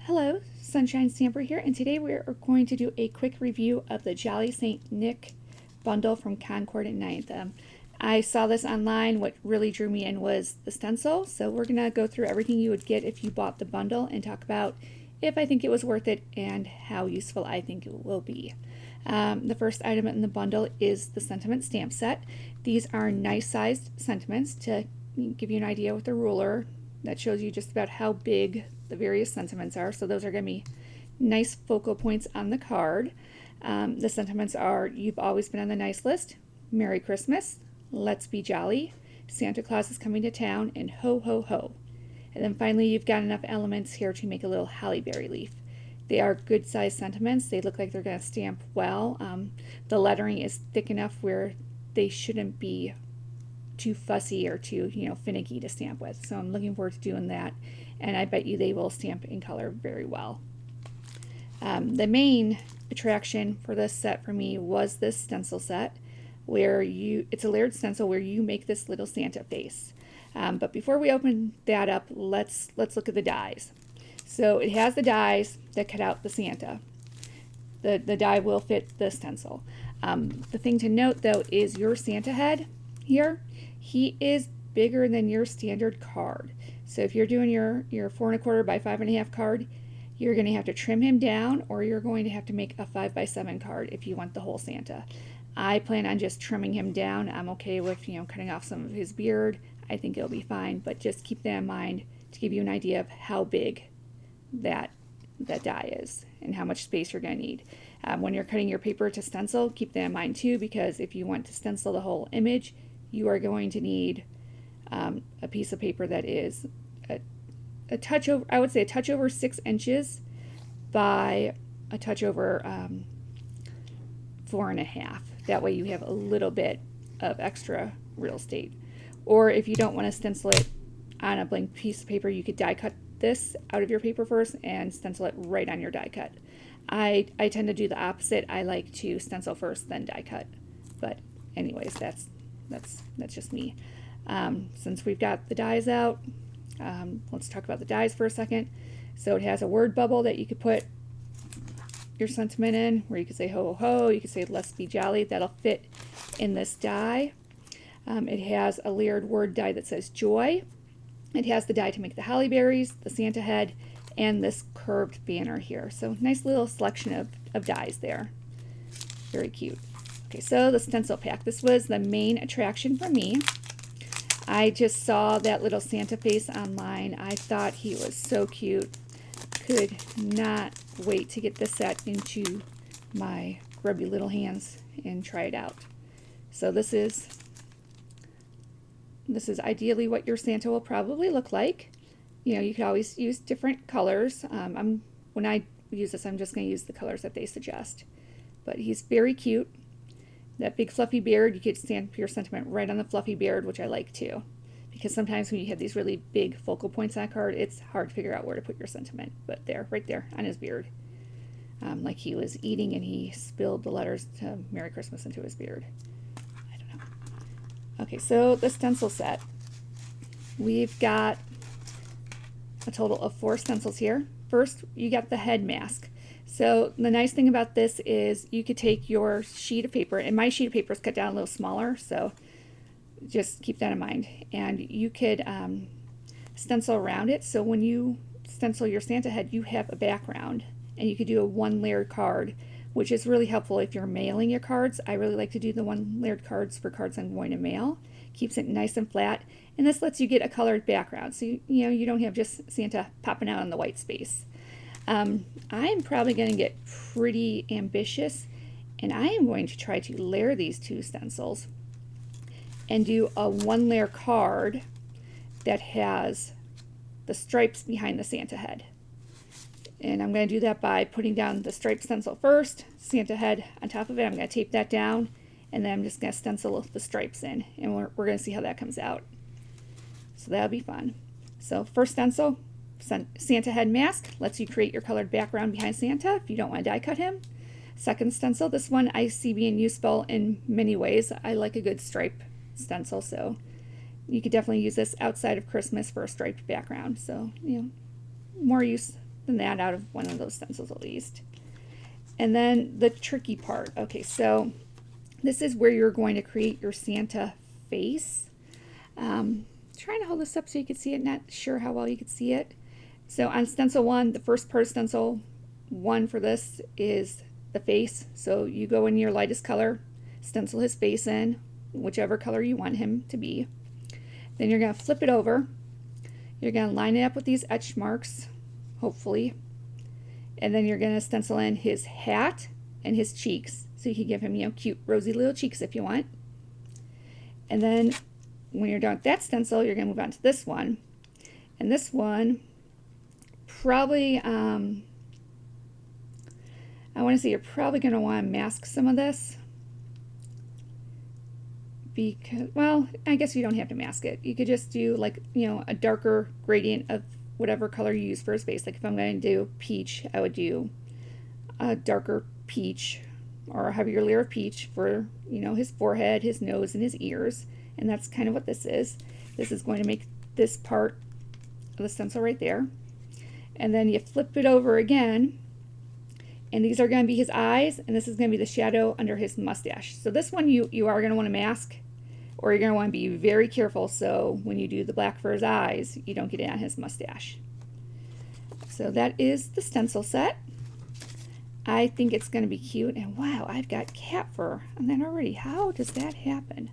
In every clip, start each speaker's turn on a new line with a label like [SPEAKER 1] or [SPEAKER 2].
[SPEAKER 1] Hello, Sunshine Stamper here, and today we're going to do a quick review of the Jolly St. Nick bundle from Concord at 9th. I saw this online. What really drew me in was the stencil, so we're going to go through everything you would get if you bought the bundle and talk about if I think it was worth it and how useful I think it will be. The first item in the bundle is the sentiment stamp set. These are nice sized sentiments to give you an idea with the ruler. That shows you just about how big the various sentiments are. So those are going to be nice focal points on the card. The sentiments are: you've always been on the nice list, Merry Christmas, let's be jolly, Santa Claus is coming to town, and ho ho ho. And then finally you've got enough elements here to make a little holly berry leaf. They are good sized sentiments. They look like they're going to stamp well. The lettering is thick enough where they shouldn't be too fussy or too finicky to stamp with. So I'm looking forward to doing that, and I bet you they will stamp in color very well. The main attraction for this set for me was this stencil set, where it's a layered stencil where you make this little Santa face. But before we open that up, let's look at the dies. So it has the dies that cut out the Santa. The die will fit the stencil. The thing to note though is your Santa head here, he is bigger than your standard card. So if you're doing your 4 1/4 by 5 1/2 card, you're going to have to trim him down, or you're going to have to make a 5 by 7 card if you want the whole Santa. I plan on just trimming him down. I'm okay with cutting off some of his beard. I think it'll be fine, but just keep that in mind to give you an idea of how big that die is and how much space you're going to need. When you're cutting your paper to stencil, keep that in mind too, because if you want to stencil the whole image, you are going to need a piece of paper that is a touch over, I would say a touch over 6 inches by a touch over 4 1/2. That way you have a little bit of extra real estate. Or if you don't want to stencil it on a blank piece of paper, you could die cut this out of your paper first and stencil it right on your die cut. I tend to do the opposite. I like to stencil first, then die cut. But anyways, that's just me. Since we've got the dies out, let's talk about the dies for a second. So it has a word bubble that you could put your sentiment in, where you could say ho ho ho, you could say let's be jolly. That'll fit in this die. It has a layered word die that says joy. It has the die to make the holly berries, the Santa head, and this curved banner here. So nice little selection of dies there. Very cute. Okay, so the stencil pack. This was the main attraction for me. I just saw that little Santa face online. I thought he was so cute. Could not wait to get this set into my grubby little hands and try it out. So this is ideally what your Santa will probably look like. You could always use different colors. When I use this, I'm just going to use the colors that they suggest. But he's very cute. That big fluffy beard, you could stamp your sentiment right on the fluffy beard, which I like too. Because sometimes when you have these really big focal points on a card, it's hard to figure out where to put your sentiment. But there, right there on his beard. Like he was eating and he spilled the letters to Merry Christmas into his beard. I don't know. Okay, so the stencil set. We've got a total of 4 stencils here. First, you got the head mask. So the nice thing about this is you could take your sheet of paper, and my sheet of paper is cut down a little smaller, so just keep that in mind. And you could stencil around it, so when you stencil your Santa head, you have a background, and you could do a 1-layered card, which is really helpful if you're mailing your cards. I really like to do the 1-layered cards for cards I'm going to mail. Keeps it nice and flat, and this lets you get a colored background, so you don't have just Santa popping out on the white space. I'm probably going to get pretty ambitious, and I am going to try to layer these 2 stencils and do a 1-layer card that has the stripes behind the Santa head. And I'm going to do that by putting down the stripe stencil first, Santa head on top of it. I'm going to tape that down, and then I'm just going to stencil the stripes in, and we're going to see how that comes out. So that'll be fun. So first stencil, Santa head mask, lets you create your colored background behind Santa if you don't want to die cut him. Second stencil, this one I see being useful in many ways. I like a good stripe stencil, so you could definitely use this outside of Christmas for a striped background. So more use than that out of one of those stencils at least. And then the tricky part. Okay, so this is where you're going to create your Santa face. Trying to hold this up so you can see it, not sure how well you can see it. So on stencil 1, the first part of stencil 1 for this is the face. So you go in your lightest color, stencil his face in, whichever color you want him to be. Then you're going to flip it over. You're going to line it up with these etch marks, hopefully. And then you're going to stencil in his hat and his cheeks. So you can give him, cute rosy little cheeks if you want. And then when you're done with that stencil, you're going to move on to this one. And this one, probably, I want to say you're probably going to want to mask some of this. Because, well, I guess you don't have to mask it. You could just do like, a darker gradient of whatever color you use for his face. Like if I'm going to do peach, I would do a darker peach or a heavier layer of peach for, his forehead, his nose, and his ears. And that's kind of what this is. This is going to make this part of the stencil right there. And then you flip it over again. And these are going to be his eyes, and this is going to be the shadow under his mustache. So this one you are going to want to mask, or you're going to want to be very careful so when you do the black for his eyes, you don't get it on his mustache. So that is the stencil set. I think it's going to be cute, and wow, I've got cat fur on that already. How does that happen?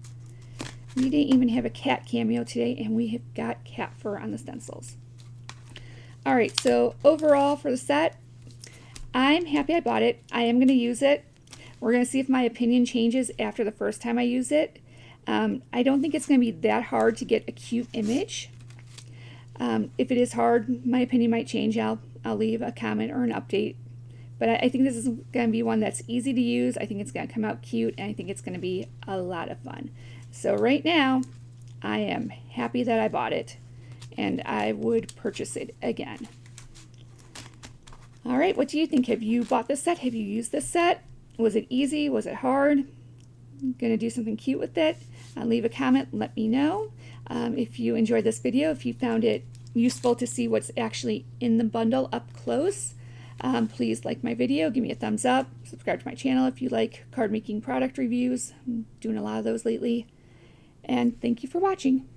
[SPEAKER 1] We didn't even have a cat cameo today, and we have got cat fur on the stencils. All right, so overall for the set, I'm happy I bought it. I am going to use it. We're going to see if my opinion changes after the first time I use it. I don't think it's going to be that hard to get a cute image. If it is hard, my opinion might change. I'll leave a comment or an update. But I think this is going to be one that's easy to use. I think it's going to come out cute, and I think it's going to be a lot of fun. So right now, I am happy that I bought it, and I would purchase it again. All right, what do you think? Have you bought this set? Have you used this set? Was it easy? Was it hard? Gonna do something cute with it? Leave a comment, let me know. If you enjoyed this video, if you found it useful to see what's actually in the bundle up close, please like my video, give me a thumbs up, subscribe to my channel if you like card making product reviews. I'm doing a lot of those lately. And thank you for watching.